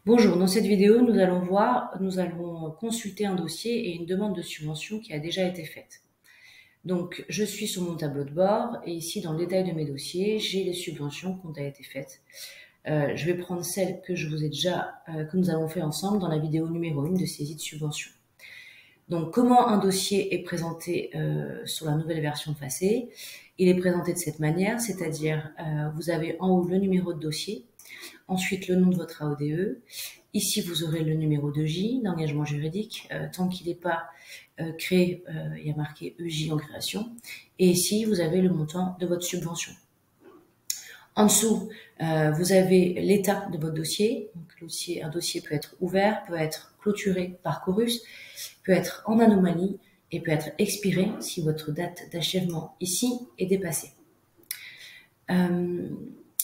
Bonjour, dans cette vidéo, nous allons consulter un dossier et une demande de subvention qui a déjà été faite. Donc, je suis sur mon tableau de bord et ici, dans le détail de mes dossiers, j'ai les subventions qui ont été faites. Je vais prendre celles que que nous avons fait ensemble dans la vidéo numéro 1 de saisie de subvention. Donc, comment un dossier est présenté sur la nouvelle version FACÉ? Il est présenté de cette manière, c'est-à-dire vous avez en haut le numéro de dossier, ensuite le nom de votre AODE. Ici, vous aurez le numéro d'EJ, d'engagement juridique. Tant qu'il n'est pas créé, il y a marqué EJ en création. Et ici, vous avez le montant de votre subvention. En dessous, vous avez l'état de votre dossier. Donc, un dossier peut être ouvert, peut être clôturé par Chorus, peut être en anomalie et peut être expiré si votre date d'achèvement ici est dépassée.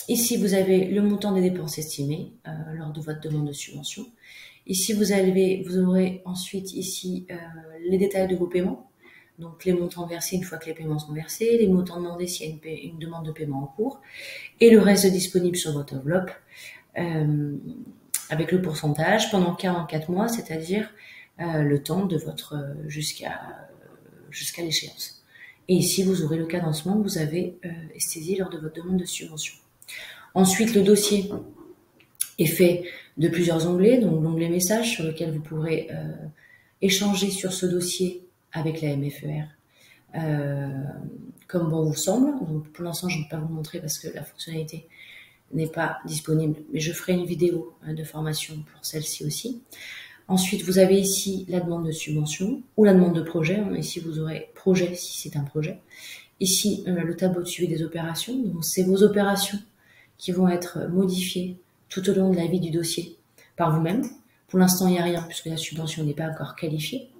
Ici, vous avez le montant des dépenses estimées lors de votre demande de subvention. Ici, vous aurez ensuite ici les détails de vos paiements, donc les montants versés une fois que les paiements sont versés, les montants demandés s'il y a une demande de paiement en cours, et le reste disponible sur votre enveloppe avec le pourcentage pendant 44 mois, c'est-à-dire le temps de votre jusqu'à l'échéance. Et ici, vous aurez le cadencement que vous avez saisi lors de votre demande de subvention. Ensuite, le dossier est fait de plusieurs onglets, donc l'onglet message sur lequel vous pourrez échanger sur ce dossier avec la MFER comme bon vous semble. Donc, pour l'instant, je ne vais pas vous montrer parce que la fonctionnalité n'est pas disponible, mais je ferai une vidéo de formation pour celle-ci aussi. Ensuite, vous avez ici la demande de subvention ou la demande de projet. Ici, vous aurez projet si c'est un projet. Ici, le tableau de suivi des opérations. Donc, c'est vos opérations qui vont être modifiées tout au long de la vie du dossier par vous-même. Pour l'instant, il n'y a rien puisque la subvention n'est pas encore qualifiée.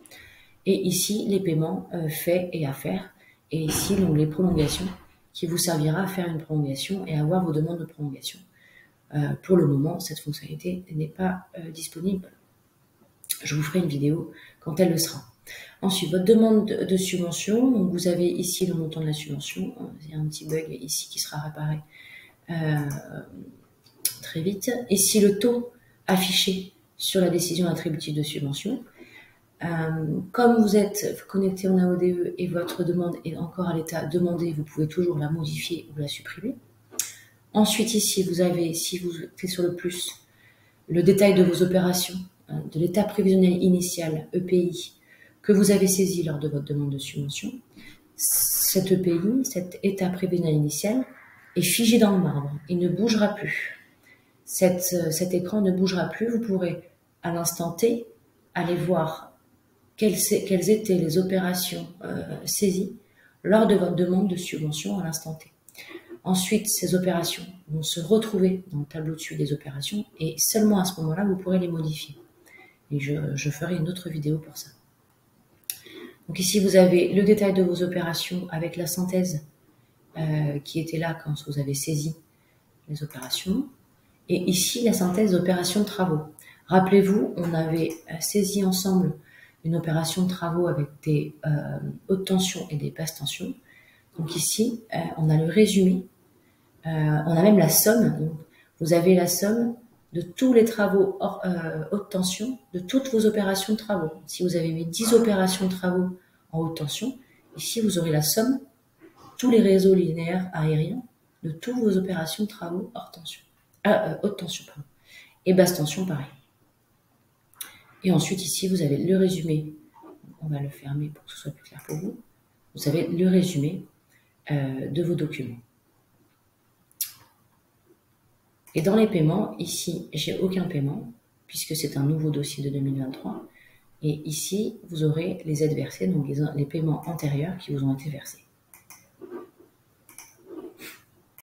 Et ici, les paiements faits et à faire. Et ici, l'onglet prolongation qui vous servira à faire une prolongation et à avoir vos demandes de prolongation. Pour le moment, cette fonctionnalité n'est pas disponible. Je vous ferai une vidéo quand elle le sera. Ensuite, votre demande de subvention. Donc, vous avez ici le montant de la subvention. Il y a un petit bug ici qui sera réparé très vite. Ici, le taux affiché sur la décision attributive de subvention. Comme vous êtes connecté en AODE et votre demande est encore à l'état demandé, vous pouvez toujours la modifier ou la supprimer. Ensuite, ici, vous avez, si vous cliquez sur le plus, le détail de vos opérations, de l'état prévisionnel initial, EPI, que vous avez saisi lors de votre demande de subvention. Cet EPI, cet état prévisionnel initial, est figé dans le marbre. Il ne bougera plus. Cet écran ne bougera plus. Vous pourrez, à l'instant T, aller voir quelles étaient les opérations saisies lors de votre demande de subvention à l'instant T. Ensuite, ces opérations vont se retrouver dans le tableau de suivi des opérations et seulement à ce moment-là, vous pourrez les modifier. Et je ferai une autre vidéo pour ça. Donc ici, vous avez le détail de vos opérations avec la synthèse qui était là quand vous avez saisi les opérations. Et ici, la synthèse d'opérations de travaux. Rappelez-vous, on avait saisi ensemble une opération de travaux avec des hautes tensions et des basses tensions. Donc ici, on a le résumé. On a même la somme. Donc, vous avez la somme de tous les travaux haute tension, de toutes vos opérations de travaux. Si vous avez mis 10 opérations de travaux en haute tension, ici, vous aurez la somme, tous les réseaux linéaires aériens, de toutes vos opérations de travaux haute tension. Pardon. Et basse tension, pareil. Et ensuite, ici, vous avez le résumé. On va le fermer pour que ce soit plus clair pour vous. Vous avez le résumé de vos documents. Et dans les paiements, ici, j'ai aucun paiement, puisque c'est un nouveau dossier de 2023. Et ici, vous aurez les aides versées, donc les paiements antérieurs qui vous ont été versés.